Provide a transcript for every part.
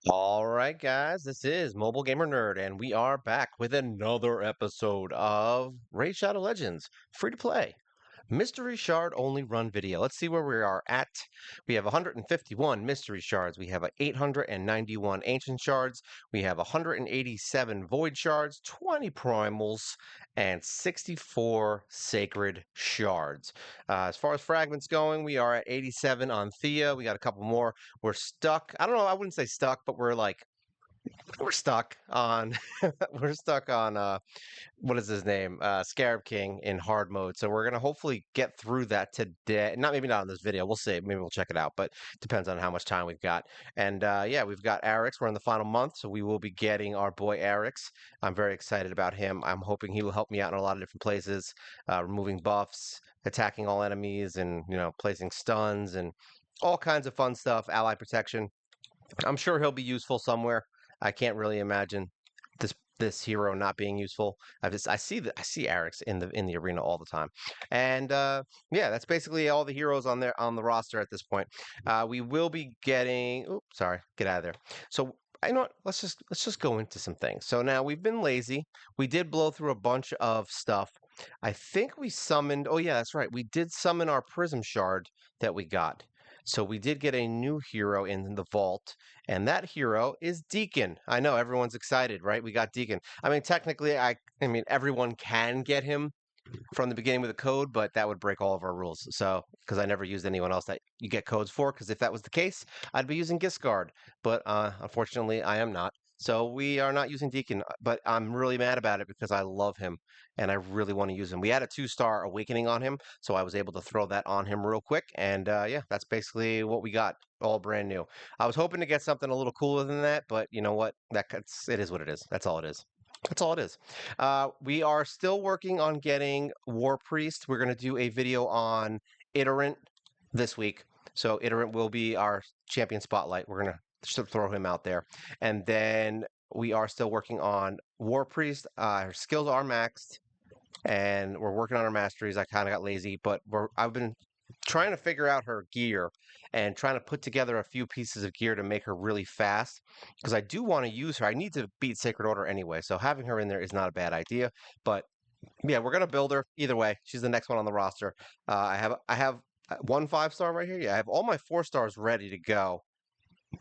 All right, guys, this is Mobile Gamer Nerd, and we are back with another episode of Raid Shadow Legends, free to play. Mystery shard only run video. Let's see where we are at. We have 151 mystery shards. We have 891 ancient shards. We have 187 void shards, 20 primals, and 64 sacred shards. As far as fragments going, we are at 87 on Thea. We got a couple more. We're stuck. I don't know. I wouldn't say stuck, but we're stuck on we're stuck on what is his name? Scarab King in hard mode. So we're gonna hopefully get through that today. Not in this video. We'll see. Maybe we'll check it out, but depends on how much time we've got. And yeah, we've got Arix. We're in the final month, so we will be getting our boy Arix. I'm very excited about him. I'm hoping he will help me out in a lot of different places, removing buffs, attacking all enemies, and placing stuns and all kinds of fun stuff. Ally protection. I'm sure he'll be useful somewhere. I can't really imagine this hero not being useful. I see Arix in the arena all the time, and yeah, that's basically all the heroes on there on the roster at this point. We will be getting. Oops, sorry, get out of there. So I know what, let's just go into some things. So now we've been lazy. We did blow through a bunch of stuff. I think we summoned. Oh yeah, that's right. We did summon our prism shard that we got. So we did get a new hero in the vault, and that hero is Deacon. I know everyone's excited, right? We got Deacon. I mean, technically, I mean everyone can get him from the beginning with a code, but that would break all of our rules. So, because I never used anyone else that you get codes for, because if that was the case, I'd be using Giscard. But unfortunately, I am not. So we are not using Deacon, but I'm really mad about it because I love him and I really want to use him. We had a 2-star awakening on him, so I was able to throw that on him real quick. And yeah, that's basically what we got, all brand new. I was hoping to get something a little cooler than that, but you know what? It is what it is. That's all it is. That's all it is. We are still working on getting War Priest. We're going to do a video on Iterant this week. So Iterant will be our champion spotlight. We're going to throw him out there. And then we are still working on War Priest. Her skills are maxed and we're working on our masteries. I kind of got lazy, but I've been trying to figure out her gear and trying to put together a few pieces of gear to make her really fast because I do want to use her. I need to beat Sacred Order anyway, so having her in there is not a bad idea. But yeah, we're gonna build her either way. She's the next one on the roster. I have one 5-star right here. Yeah, I have all my 4-stars ready to go.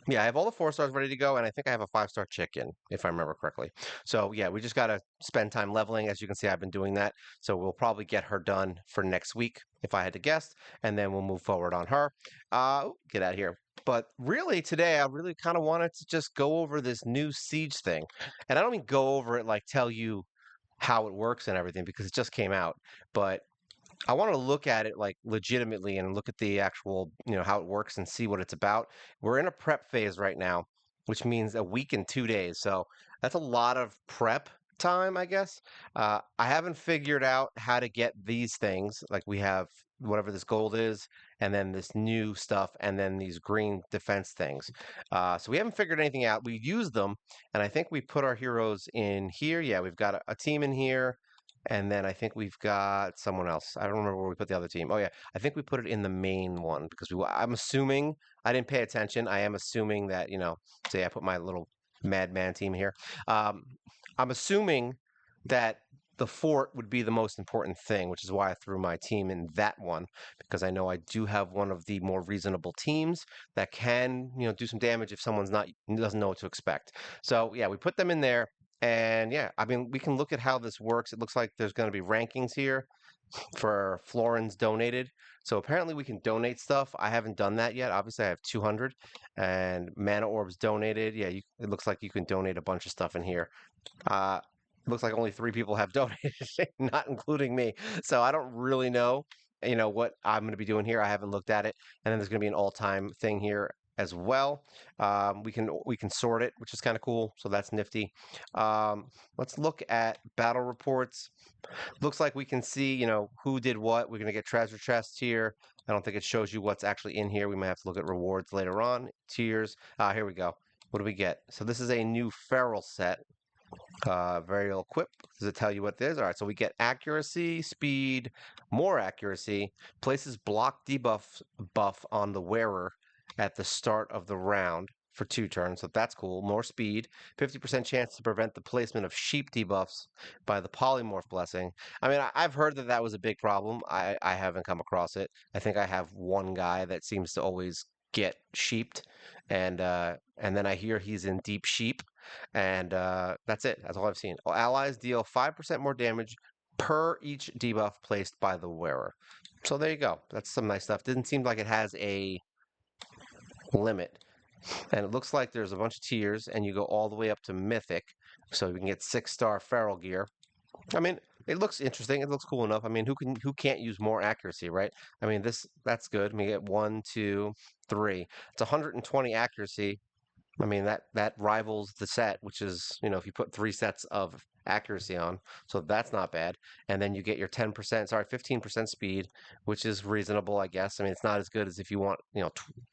Yeah, I have all the 4-stars ready to go, and I think I have a 5-star chicken, if I remember correctly. So yeah, we just gotta spend time leveling. As you can see, I've been doing that. So we'll probably get her done for next week, if I had to guess, and then we'll move forward on her. Get out of here. But really, today I really kind of wanted to just go over this new siege thing, and I don't mean go over it like tell you how it works and everything because it just came out, but I want to look at it like legitimately and look at the actual, how it works and see what it's about. We're in a prep phase right now, which means a week and 2 days. So that's a lot of prep time, I guess. I haven't figured out how to get these things. Like we have whatever this gold is, and then this new stuff, and then these green defense things. So we haven't figured anything out. We use them, and I think we put our heroes in here. Yeah, we've got a team in here. And then I think we've got someone else. I don't remember where we put the other team. Oh yeah, I think we put it in the main one because I'm assuming I didn't pay attention. I am assuming that say I put my little madman team here. Um, I'm assuming that the fort would be the most important thing, which is why I threw my team in that one because I know I do have one of the more reasonable teams that can do some damage if someone's not doesn't know what to expect. So yeah, we put them in there. And yeah, I mean, we can look at how this works. It looks like there's going to be rankings here for florins donated. So apparently we can donate stuff. I haven't done that yet. Obviously, I have 200 and mana orbs donated. Yeah, it looks like you can donate a bunch of stuff in here. It looks like only 3 people have donated, not including me. So I don't really know, what I'm going to be doing here. I haven't looked at it. And then there's going to be an all-time thing here as well. We can sort it, which is kind of cool. So that's nifty. Let's look at battle reports. Looks like we can see, who did what. We're going to get treasure chests here. I don't think it shows you what's actually in here. We might have to look at rewards later on. Tiers. Here we go. What do we get? So this is a new feral set. Very ill equipped. Does it tell you what it is? All right, so we get accuracy, speed, more accuracy, places block debuff buff on the wearer at the start of the round. for 2 turns, so that's cool. More speed, 50% chance to prevent the placement of sheep debuffs by the polymorph blessing. I mean, I've heard that that was a big problem. I haven't come across it. I think I have one guy that seems to always get sheeped, and then I hear he's in deep sheep, and that's it. That's all I've seen. Allies deal 5% more damage per each debuff placed by the wearer. So there you go. That's some nice stuff. Didn't seem like it has a limit. And it looks like there's a bunch of tiers, and you go all the way up to Mythic, so you can get 6-star feral gear. I mean, it looks interesting. It looks cool enough. I mean, who can't use more accuracy, right? I mean, that's good. We get 1, 2, 3. It's 120 accuracy. I mean, that rivals the set, which is, if you put 3 sets of accuracy on, so that's not bad. And then you get your 10%, sorry, 15% speed, which is reasonable, I guess. I mean, it's not as good as if you want,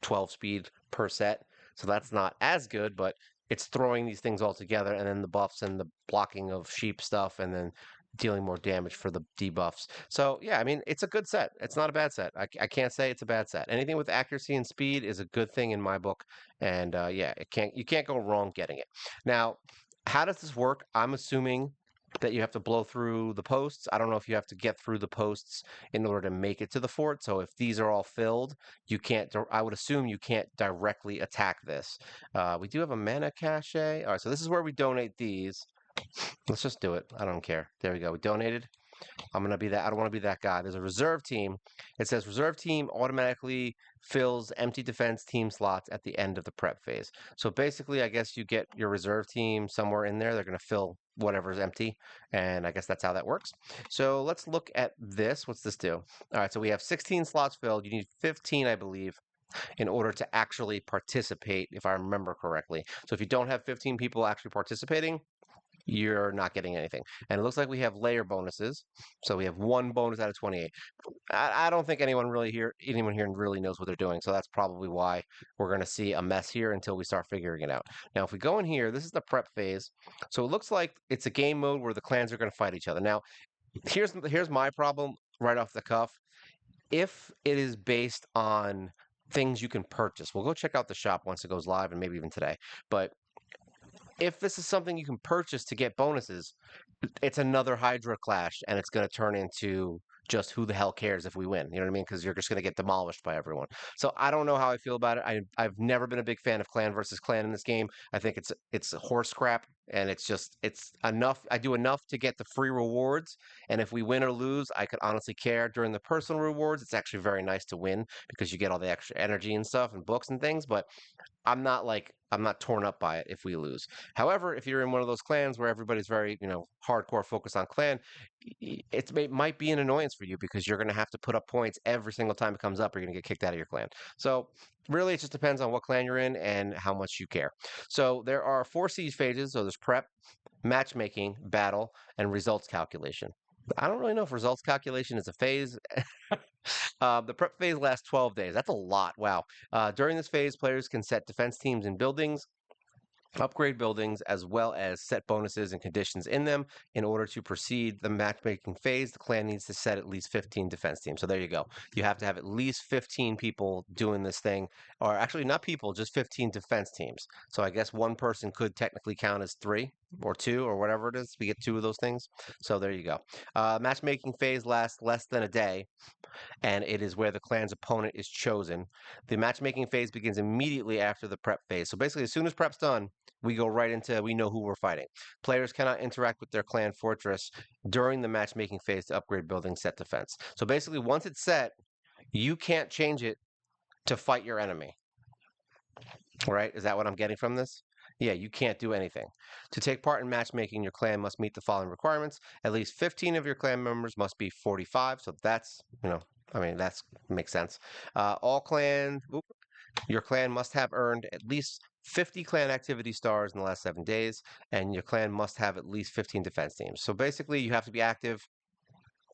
12 speed per set. So that's not as good, but it's throwing these things all together, and then the buffs and the blocking of sheep stuff, and then dealing more damage for the debuffs. So yeah, I mean, it's a good set. It's not a bad set. I can't say it's a bad set. Anything with accuracy and speed is a good thing in my book. And yeah, you can't go wrong getting it. Now, how does this work? I'm assuming that you have to blow through the posts. I don't know if you have to get through the posts in order to make it to the fort. So if these are all filled, you can't. I would assume you can't directly attack this. We do have a mana cache. All right, so this is where we donate these. Let's just do it. I don't care. There we go. We donated. I'm gonna be that. I don't want to be that guy. There's a reserve team. It says reserve team automatically fills empty defense team slots at the end of the prep phase. So basically, I guess you get your reserve team somewhere in there. They're gonna fill whatever's empty, and I guess that's how that works. So let's look at this. What's this do? All right. So we have 16 slots filled. You need 15, I believe, in order to actually participate, if I remember correctly. So if you don't have 15 people actually participating, you're not getting anything. And it looks like we have layer bonuses. So we have 1 bonus out of 28. I don't think anyone here really knows what they're doing. So that's probably why we're going to see a mess here until we start figuring it out. Now, if we go in here, this is the prep phase. So it looks like it's a game mode where the clans are going to fight each other. Now, here's my problem right off the cuff. If it is based on things you can purchase, we'll go check out the shop once it goes live, and maybe even today. But if this is something you can purchase to get bonuses, it's another Hydra clash, and it's going to turn into just who the hell cares if we win. You know what I mean? Because you're just going to get demolished by everyone. So I don't know how I feel about it. I've never been a big fan of clan versus clan in this game. I think it's horse crap, and it's enough. I do enough to get the free rewards, and if we win or lose, I could honestly care. During the personal rewards, it's actually very nice to win because you get all the extra energy and stuff and books and things. But I'm not torn up by it if we lose. However, if you're in one of those clans where everybody's very, hardcore focus on clan, it might be an annoyance for you because you're going to have to put up points every single time it comes up, or you're going to get kicked out of your clan. So really, it just depends on what clan you're in and how much you care. So there are 4 siege phases. So there's prep, matchmaking, battle, and results calculation. I don't really know if results calculation is a phase. The prep phase lasts 12 days. That's a lot. Wow. During this phase, players can set defense teams in buildings, upgrade buildings, as well as set bonuses and conditions in them. In order to proceed the matchmaking phase, the clan needs to set at least 15 defense teams. So there you go. You have to have at least 15 people doing this thing, or actually not people, just 15 defense teams. So I guess one person could technically count as 3 or 2 or whatever it is. We get 2 of those things. So there you go. Matchmaking phase lasts less than a day, and it is where the clan's opponent is chosen. The matchmaking phase begins immediately after the prep phase. So basically, as soon as prep's done, we go right into we know who we're fighting. Players cannot interact with their clan fortress during the matchmaking phase to upgrade building set defense. So basically, once it's set, you can't change it to fight your enemy. Right? Is that what I'm getting from this? Yeah, you can't do anything. To take part in matchmaking, your clan must meet the following requirements. At least 15 of your clan members must be 45. So that's, I mean, that makes sense. All clans, your clan must have earned at least 50 clan activity stars in the last 7 days, and your clan must have at least 15 defense teams. So basically, you have to be active,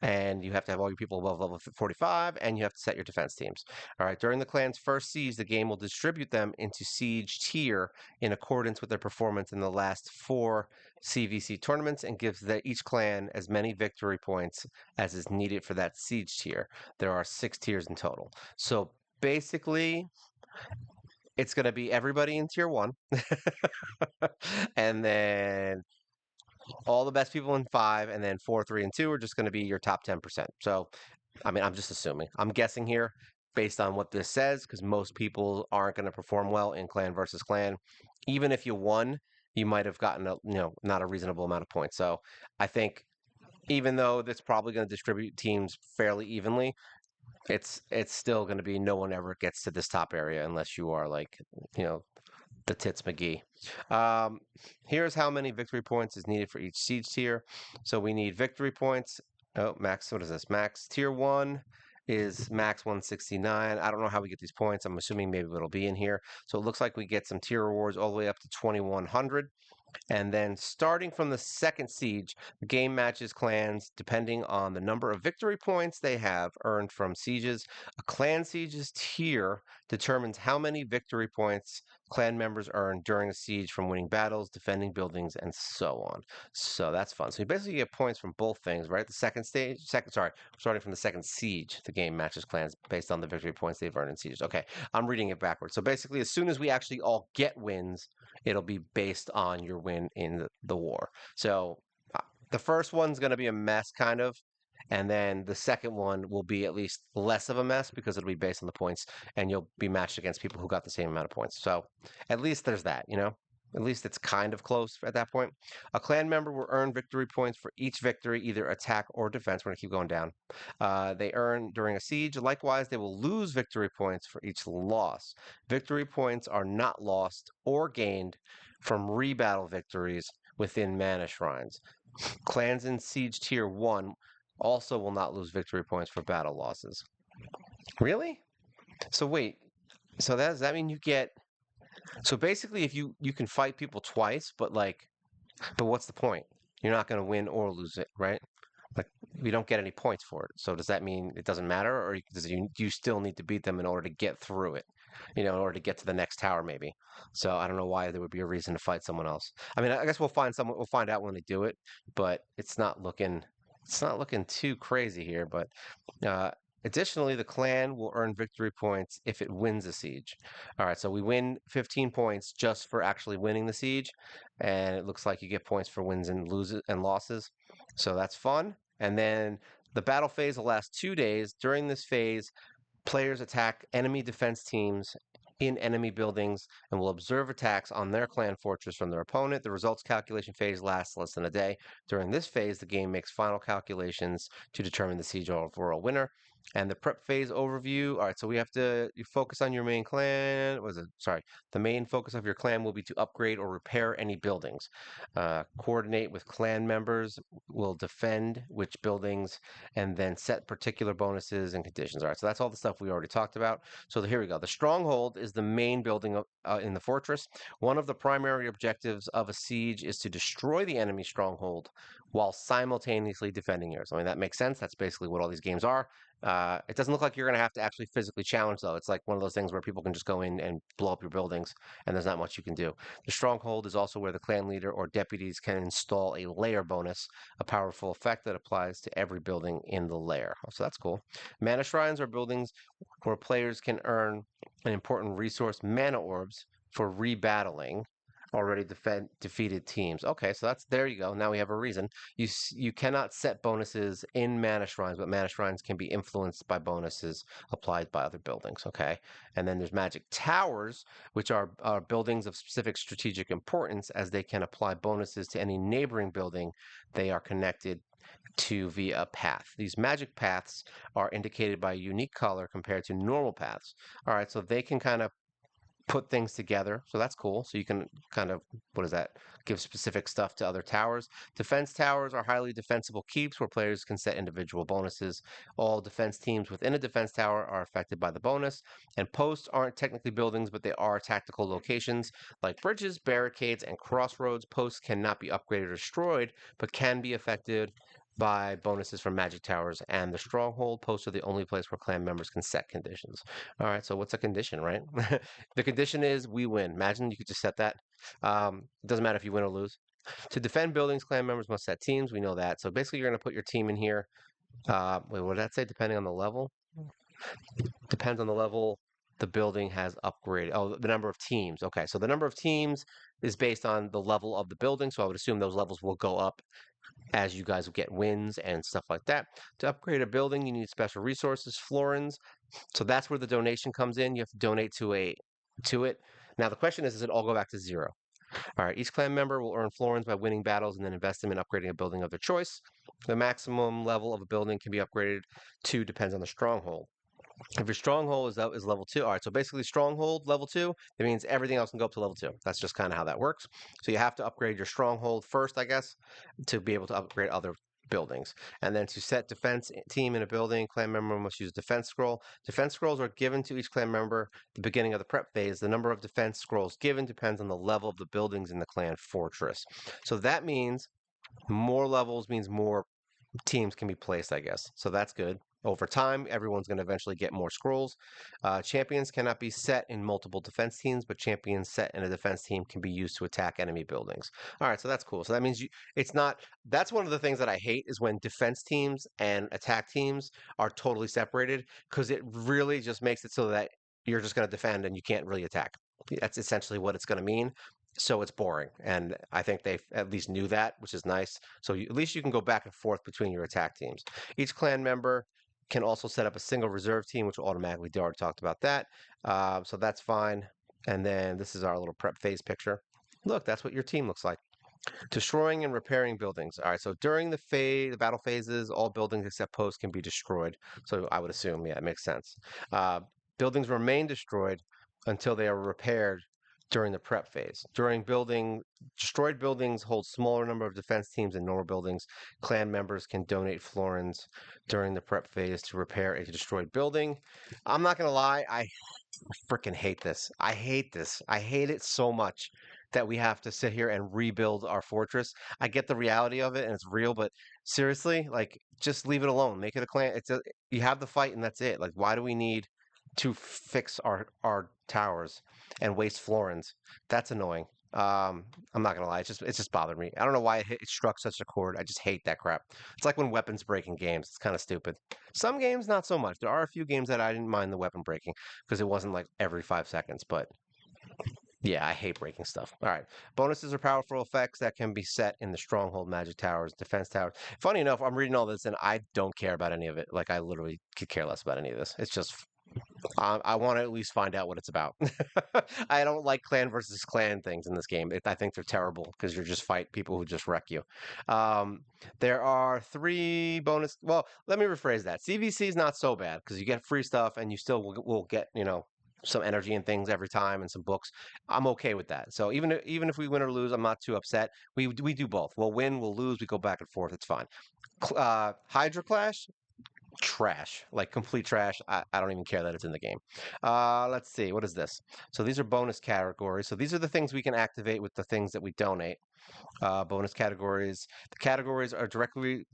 and you have to have all your people above level 45, and you have to set your defense teams. All right, during the clan's first siege, the game will distribute them into siege tier in accordance with their performance in the last 4 CVC tournaments, and gives each clan as many victory points as is needed for that siege tier. There are 6 tiers in total. So basically, it's going to be everybody in tier one, and then all the best people in five, and then four, three, and two are just going to be your top 10%. So, I mean, I'm just assuming. I'm guessing here based on what this says, because most people aren't going to perform well in clan versus clan. Even if you won, you might have gotten a, not a reasonable amount of points. So I think even though that's probably going to distribute teams fairly evenly, it's still going to be no one ever gets to this top area unless you are like, you know, the Tits McGee. Um, Here's how many victory points is needed for each siege tier. So we need victory points. Oh, max, what is this? Max tier one is max 169. I don't know how we get these points. I'm assuming maybe it'll be in here. So it looks like we get some tier rewards all the way up to 2100. And then starting from the second siege, the game matches clans depending on the number of victory points they have earned from sieges. A clan siege's tier determines how many victory points clan members earn during a siege from winning battles, defending buildings, and so on. So that's fun. So you basically get points from both things, right? The starting from the second siege, the game matches clans based on the victory points they've earned in sieges. Okay, I'm reading it backwards. So basically, as soon as we actually all get wins, it'll be based on your win in the war. So the first one's going to be a mess, kind of. And then the second one will be at least less of a mess because it'll be based on the points and you'll be matched against people who got the same amount of points. So at least there's that, you know? At least it's kind of close at that point. A clan member will earn victory points for each victory, either attack or defense. We're going to keep going down. They earn during a siege. Likewise, they will lose victory points for each loss. Victory points are not lost or gained from rebattle victories within mana shrines. Clans in Siege Tier 1 also will not lose victory points for battle losses. Really? So wait, so does that mean you get so basically if you can fight people twice, but what's the point? You're not going to win or lose it, right? Like we don't get any points for it. So does that mean it doesn't matter, or do you still need to beat them in order to get through it? In order to get to the next tower, maybe. So I don't know why there would be a reason to fight someone else. I mean, I guess we'll find out when they do it, but it's not looking too crazy here. But uh, additionally, the clan will earn victory points if it wins a siege. All right, so we win 15 points just for actually winning the siege, and it looks like you get points for wins and loses and losses. So that's fun. And then the battle phase will last 2 days. During this phase, players attack enemy defense teams in enemy buildings and will observe attacks on their clan fortress from their opponent. The results calculation phase lasts less than a day. During this phase, the game makes final calculations to determine the siege overall winner. And the prep phase overview. All right, so you focus on your main clan. Was it? Sorry, the main focus of your clan will be to upgrade or repair any buildings. Coordinate with clan members. Will defend which buildings and then set particular bonuses and conditions. All right, so that's all the stuff we already talked about. So here we go. The stronghold is the main building in the fortress. One of the primary objectives of a siege is to destroy the enemy stronghold while simultaneously defending yours. I mean, that makes sense. That's basically what all these games are. It doesn't look like you're going to have to actually physically challenge, though. It's like one of those things where people can just go in and blow up your buildings, and there's not much you can do. The stronghold is also where the clan leader or deputies can install a layer bonus, a powerful effect that applies to every building in the layer. So that's cool. Mana shrines are buildings where players can earn an important resource, mana orbs, for rebattling already defeated teams. Okay, so there you go. Now we have a reason. You cannot set bonuses in mana shrines, but mana shrines can be influenced by bonuses applied by other buildings. Okay, and then there's magic towers, which are buildings of specific strategic importance, as they can apply bonuses to any neighboring building they are connected to via a path. These magic paths are indicated by a unique color compared to normal paths. All right, so they can kind of put things together. So that's cool. So you can kind of, what is that? Give specific stuff to other towers. Defense towers are highly defensible keeps where players can set individual bonuses. All defense teams within a defense tower are affected by the bonus. And posts aren't technically buildings, but they are tactical locations. Like bridges, barricades, and crossroads, posts cannot be upgraded or destroyed, but can be affected by bonuses from magic towers and the stronghold. Posts are the only place where clan members can set conditions. All right, so what's a condition, right? The condition is we win. Imagine you could just set that. It doesn't matter if you win or lose. To defend buildings, clan members must set teams. We know that. So basically, you're going to put your team in here. Wait, what did that say? Depending on the level? Depends on the level. the building has upgraded. Oh, the number of teams. Okay, so the number of teams is based on the level of the building. So I would assume those levels will go up as you guys get wins and stuff like that. To upgrade a building, you need special resources, florins. So that's where the donation comes in. You have to donate to it. Now the question is, does it all go back to zero? All right, each clan member will earn florins by winning battles and then invest them in upgrading a building of their choice. The maximum level of a building can be upgraded to depends on the stronghold. If your stronghold is level 2, all right, so basically stronghold level 2, that means everything else can go up to level 2. That's just kind of how that works. So you have to upgrade your stronghold first, I guess, to be able to upgrade other buildings. And then to set defense team in a building, clan member must use defense scroll. Defense scrolls are given to each clan member at the beginning of the prep phase. The number of defense scrolls given depends on the level of the buildings in the clan fortress. So that means more levels means more teams can be placed, I guess. So that's good. Over time, everyone's going to eventually get more scrolls. Champions cannot be set in multiple defense teams, but champions set in a defense team can be used to attack enemy buildings. All right, so that's cool. So that means it's not. That's one of the things that I hate is when defense teams and attack teams are totally separated because it really just makes it so that you're just going to defend and you can't really attack. That's essentially what it's going to mean. So it's boring, and I think they at least knew that, which is nice. So at least you can go back and forth between your attack teams. Each clan member can also set up a single reserve team, which will automatically do. I already talked about that. So that's fine. And then this is our little prep phase picture. Look, that's what your team looks like. Destroying and repairing buildings. All right, so during the battle phases, all buildings except posts can be destroyed. So I would assume, yeah, it makes sense. Uh, Buildings remain destroyed until they are repaired during the prep phase. Destroyed buildings hold smaller number of defense teams than normal buildings. Clan members can donate florins during the prep phase to repair a destroyed building. I'm not gonna lie, I freaking hate this. I hate this. I hate it so much that we have to sit here and rebuild our fortress. I get the reality of it and it's real, but seriously, like just leave it alone. Make it a clan. You have the fight and that's it. Like why do we need to fix our towers and waste florins? That's annoying. I'm not gonna lie, it's just bothered me. I don't know why it struck such a chord. I just hate that crap. It's like when weapons break in games. It's kind of stupid. Some games not so much. There are a few games that I didn't mind the weapon breaking because it wasn't like every 5 seconds. But yeah, I hate breaking stuff. All right. Bonuses are powerful effects that can be set in the stronghold, magic towers, defense towers. Funny enough, I'm reading all this and I don't care about any of it. Like I literally could care less about any of this. It's just I want to at least find out what it's about. I don't like clan versus clan things in this game. I think they're terrible because you're just fight people who just wreck you. Um, there are three bonus. Well, let me rephrase that. CVC is not so bad because you get free stuff and you still will get some energy and things every time and some books. I'm okay with that. So even if we win or lose, I'm not too upset. We do both. We'll win, we'll lose, we go back and forth. It's fine. Hydra Clash, trash, like complete trash. I don't even care that it's in the game. Let's see, what is this? So these are bonus categories. So these are the things we can activate with the things that we donate. Bonus categories. The categories are directly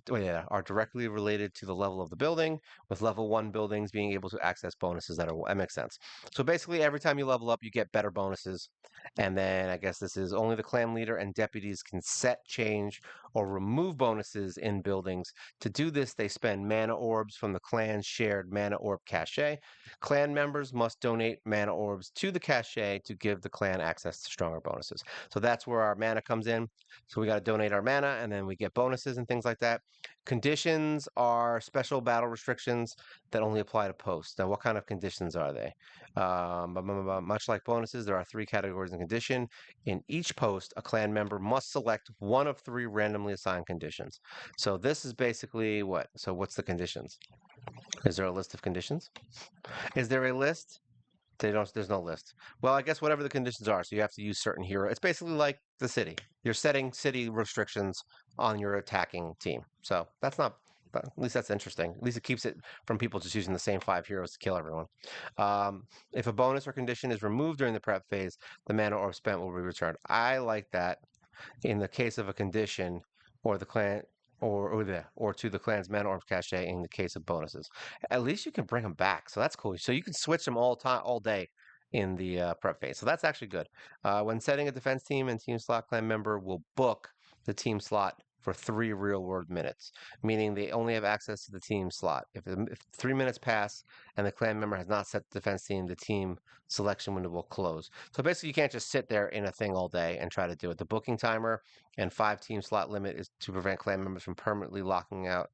related to the level of the building, with level 1 buildings being able to access bonuses that makes sense. So basically, every time you level up, you get better bonuses. And then I guess this is only the clan leader and deputies can set, change, or remove bonuses in buildings. To do this, they spend mana orbs from the clan's shared mana orb cache. Clan members must donate mana orbs to the cache to give the clan access to stronger bonuses. So that's where our mana comes in. So we got to donate our mana and then we get bonuses and things like that. Conditions are special battle restrictions that only apply to posts. Now, what kind of conditions are they? Much like bonuses, there are 3 categories in condition. In each post, a clan member must select one of 3 randomly assigned conditions. So this is basically what? So what's the conditions? Is there a list of conditions? Is there a list? There's no list. Well, I guess whatever the conditions are, so you have to use certain hero. It's basically like the city. You're setting city restrictions on your attacking team. So that's not, but at least that's interesting. At least it keeps it from people just using the same 5 heroes to kill everyone. If a bonus or condition is removed during the prep phase, the mana orb spent will be returned. I like that in the case of a condition or the clan or to the clan's mana orb cache in the case of bonuses. At least you can bring them back, so that's cool. So you can switch them all day in the prep phase. So that's actually good. When setting a defense team and team slot, clan member will book the team slot for 3 real-world minutes, meaning they only have access to the team slot. If 3 minutes pass and the clan member has not set the defense team, the team selection window will close. So basically, you can't just sit there in a thing all day and try to do it. The booking timer and 5 team slot limit is to prevent clan members from permanently locking out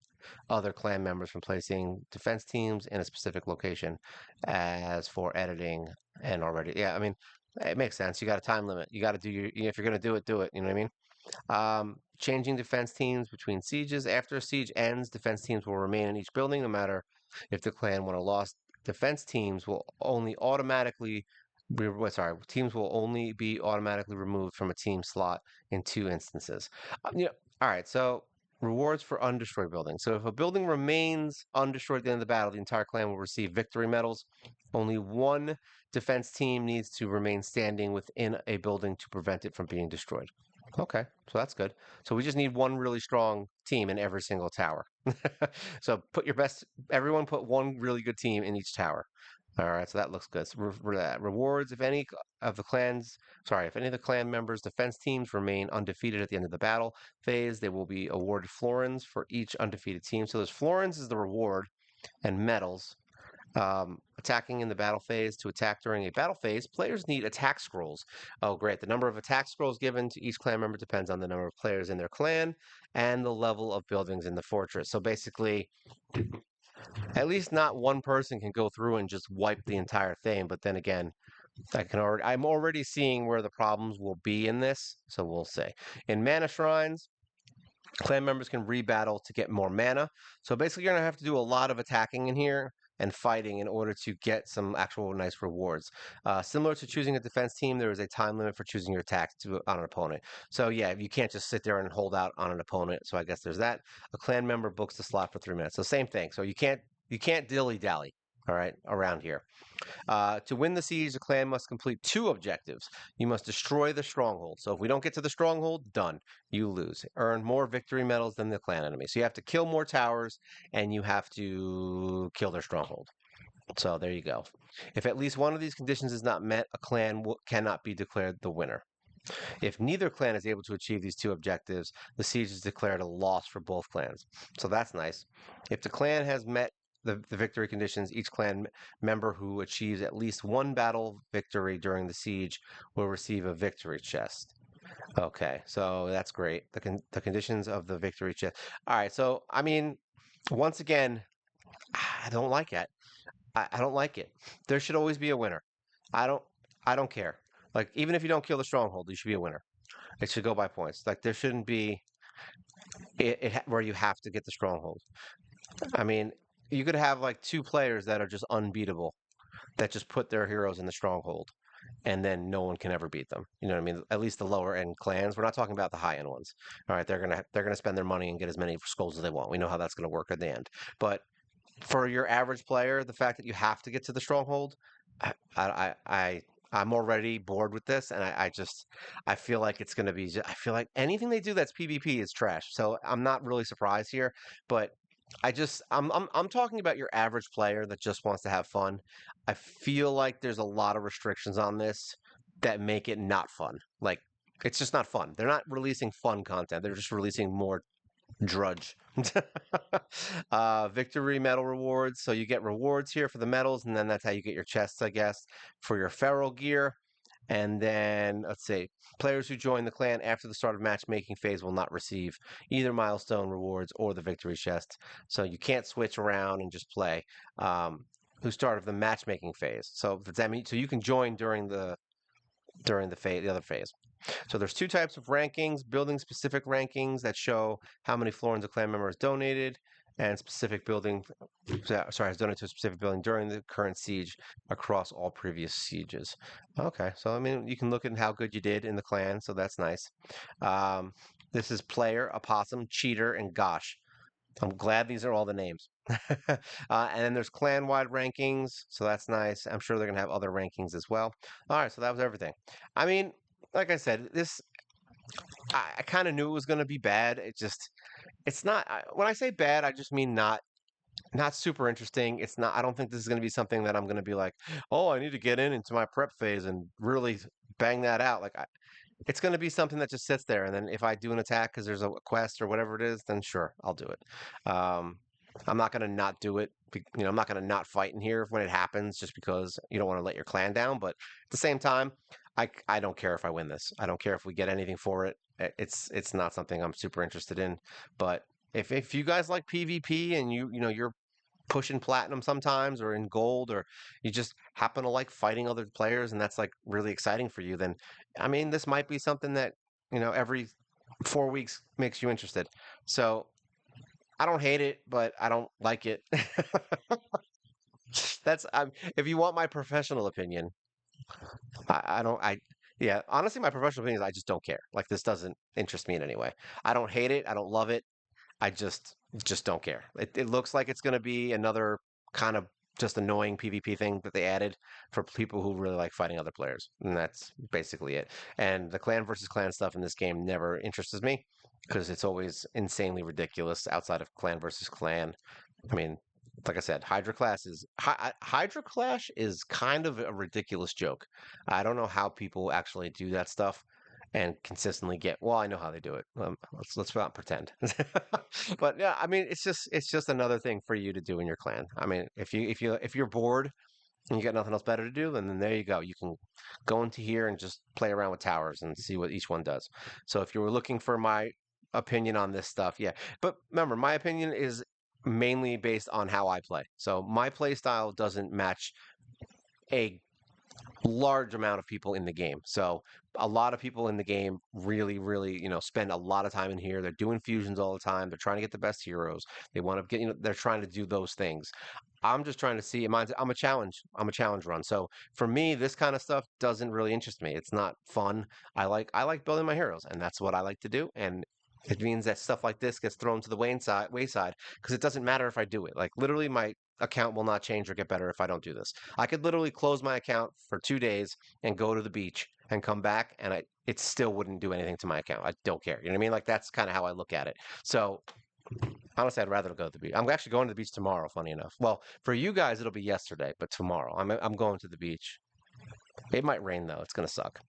other clan members from placing defense teams in a specific location. As for editing and already, yeah, I mean, it makes sense. You got a time limit. You got to do your, if you're going to do it, do it. You know what I mean? Changing defense teams between sieges. After a siege ends, defense teams will remain in each building, no matter if the clan won or lost. Defense teams will only automatically, teams will only be automatically removed from a team slot in 2 instances. All right, so rewards for undestroyed buildings. So if a building remains undestroyed at the end of the battle, the entire clan will receive victory medals. Only one defense team needs to remain standing within a building to prevent it from being destroyed. Okay, so that's good. So we just need one really strong team in every single tower. So put your best, everyone put one really good team in each tower. All right, so that looks good. So rewards, if any of the clans, sorry, if any of the clan members' defense teams remain undefeated at the end of the battle phase, they will be awarded florins for each undefeated team. So there's florins is the reward and medals. Attacking in the battle phase. To attack during a battle phase, players need attack scrolls. Oh, great. The number of attack scrolls given to each clan member depends on the number of players in their clan and the level of buildings in the fortress. So basically, at least not one person can go through and just wipe the entire thing. But then again, I'm already seeing where the problems will be in this. So we'll see. In mana shrines, clan members can rebattle to get more mana. So basically, you're going to have to do a lot of attacking in here and fighting in order to get some actual nice rewards. Similar to choosing a defense team, there is a time limit for choosing your attacks on an opponent. So yeah, you can't just sit there and hold out on an opponent. So I guess there's that. A clan member books the slot for 3 minutes. So same thing. So you can't dilly dally. All right, around here. To win the siege, the clan must complete 2 objectives. You must destroy the stronghold. So if we don't get to the stronghold, done. You lose. Earn more victory medals than the clan enemy. So you have to kill more towers and you have to kill their stronghold. So there you go. If at least one of these conditions is not met, a clan cannot be declared the winner. If neither clan is able to achieve these 2 objectives, the siege is declared a loss for both clans. So that's nice. If the clan has met the victory conditions, each clan member who achieves at least one battle victory during the siege will receive a victory chest. Okay, so that's great. The conditions of the victory chest. All right, so I mean, once again, I don't like it. I don't like it. There should always be a winner. I don't I don't care. Like even if you don't kill the stronghold, you should be a winner. It should go by points. Like there shouldn't be where you have to get the stronghold. I mean, you could have like 2 players that are just unbeatable that just put their heroes in the stronghold and then no one can ever beat them. You know what I mean? At least the lower end clans. We're not talking about the high end ones. All right, they're gonna spend their money and get as many skulls as they want. We know how that's gonna work at the end. But for your average player, the fact that you have to get to the stronghold, I I I I'm already bored with this, and I feel like it's gonna be. I feel like anything they do that's PvP is trash. So I'm not really surprised here, but I'm talking about your average player that just wants to have fun. I feel like there's a lot of restrictions on this that make it not fun. Like it's just not fun. They're not releasing fun content. They're just releasing more drudge. Victory medal rewards. So you get rewards here for the medals, and then that's how you get your chests, I guess, for your feral gear. And then let's see, players who join the clan after the start of matchmaking phase will not receive either milestone rewards or the victory chest. So you can't switch around and just play. Who start of the matchmaking phase. So does that mean so you can join the other phase. So there's 2 types of rankings: building specific rankings that show how many florins a clan member has donated, and specific building, has donated to a specific building during the current siege across all previous sieges. Okay, so I mean you can look at how good you did in the clan, so that's nice. This is player, opossum, cheater, and gosh. I'm glad these are all the names. And then there's clan-wide rankings, so that's nice. I'm sure they're gonna have other rankings as well. All right, so that was everything. I mean, like I said, this I kind of knew it was gonna be bad. It's not. When I say bad, I just mean not super interesting. It's not. I don't think this is gonna be something that I'm gonna be like, oh, I need to get into my prep phase and really bang that out. it's going to be something that just sits there. And then if I do an attack because there's a quest or whatever it is, then sure, I'll do it. I'm not going to not do it. I'm not going to not fight in here when it happens just because you don't want to let your clan down. But at the same time, I don't care if I win this. I don't care if we get anything for it. It's not something I'm super interested in. But if you guys like PvP and you're pushing platinum sometimes or in gold or you just happen to like fighting other players and that's like really exciting for you, then I mean this might be something that every 4 weeks makes you interested. So I don't hate it, but I don't like it. If you want my professional opinion, I don't I yeah, honestly my professional opinion is I just don't care. Like this doesn't interest me in any way. I don't hate it, I don't love it. I just don't care. It looks like it's going to be another kind of just annoying PvP thing that they added for people who really like fighting other players, and that's basically it. And the clan versus clan stuff in this game never interests me because it's always insanely ridiculous outside of clan versus clan. I mean, like I said, Hydra Clash is kind of a ridiculous joke. I don't know how people actually do that stuff and consistently get. Well, I know how they do it. Let's not pretend. But yeah, I mean, it's just another thing for you to do in your clan. I mean, if you're bored and you got nothing else better to do, then there you go. You can go into here and just play around with towers and see what each one does. So if you were looking for my opinion on this stuff, yeah. But remember, my opinion is mainly based on how I play. So my play style doesn't match a large amount of people in the game. So a lot of people in the game really, really, spend a lot of time in here. They're doing fusions all the time. They're trying to get the best heroes. They want to get, they're trying to do those things. I'm just trying to see. I'm a challenge. I'm a challenge run. So for me, this kind of stuff doesn't really interest me. It's not fun. I like building my heroes, and that's what I like to do. And it means that stuff like this gets thrown to the wayside because it doesn't matter if I do it. Like literally, my account will not change or get better if I don't do this. I could literally close my account for 2 days and go to the beach and come back, and it still wouldn't do anything to my account. I don't care. You know what I mean? Like that's kind of how I look at it. So honestly, I'd rather go to the beach. I'm actually going to the beach tomorrow, funny enough. Well, for you guys, it'll be yesterday, but tomorrow. I'm going to the beach. It might rain though. It's gonna suck.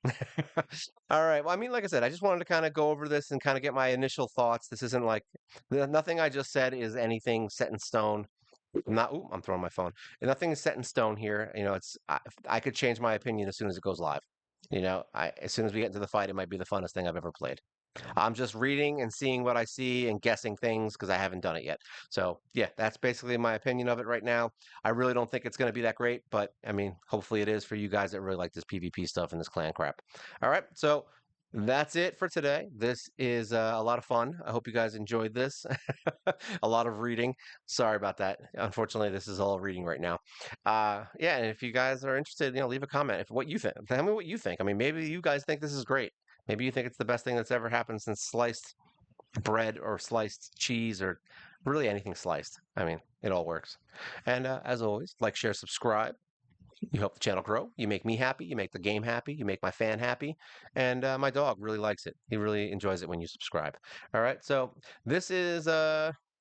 All right. Well, I mean, like I said, I just wanted to kind of go over this and kind of get my initial thoughts. This isn't like nothing I just said is anything set in stone. I'm not. Ooh, I'm throwing my phone. Nothing is set in stone here. I could change my opinion as soon as it goes live. As soon as we get into the fight, it might be the funnest thing I've ever played. I'm just reading and seeing what I see and guessing things because I haven't done it yet. So, yeah, that's basically my opinion of it right now. I really don't think it's going to be that great, but I mean, hopefully it is for you guys that really like this PvP stuff and this clan crap. All right, so that's it for today. This is a lot of fun. I hope you guys enjoyed this. A lot of reading. Sorry about that. Unfortunately, this is all reading right now. Yeah, and if you guys are interested, leave a comment. If what you think, tell me what you think. I mean, maybe you guys think this is great. Maybe you think it's the best thing that's ever happened since sliced bread or sliced cheese or really anything sliced. I mean, it all works. And as always, like, share, subscribe. You help the channel grow. You make me happy. You make the game happy. You make my fan happy. And my dog really likes it. He really enjoys it when you subscribe. All right. So this is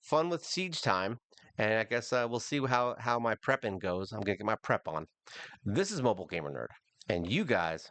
fun with siege time. And I guess we'll see how my prepping goes. I'm going to get my prep on. This is Mobile Gamer Nerd. And you guys